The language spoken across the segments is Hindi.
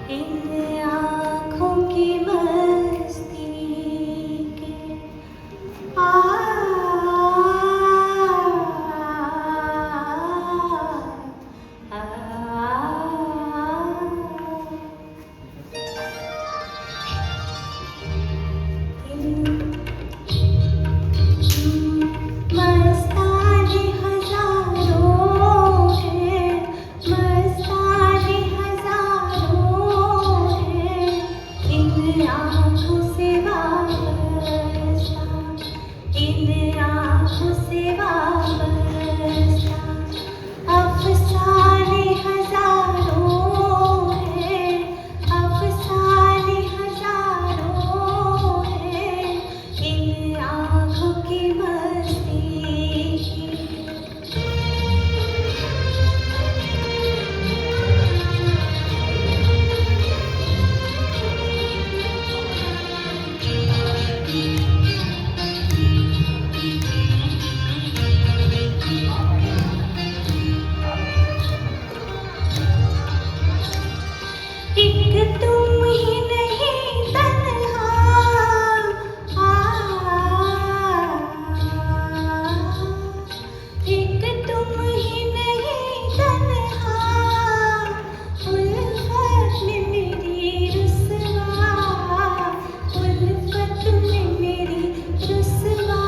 इन आँखों की मस्ती के आ मस्ताने हजारों हैं, मस्ताने हजारों हैं, इन आँखों से वाबस्ता, इन आँखों से वाबस्ता। अफसाने हजारों हैं, अफसाने हजारों हैं, इन आँखों की मस्ती की। एक तुम ही नहीं तन्हा एक तुम ही नहीं तन्हा, उल्फत में मेरी रुसवा, उल्फत में मेरी रुसवा।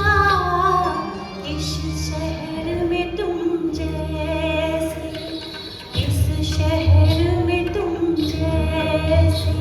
इस शहर में तुम जैसे, इस शहर में तुम जैसे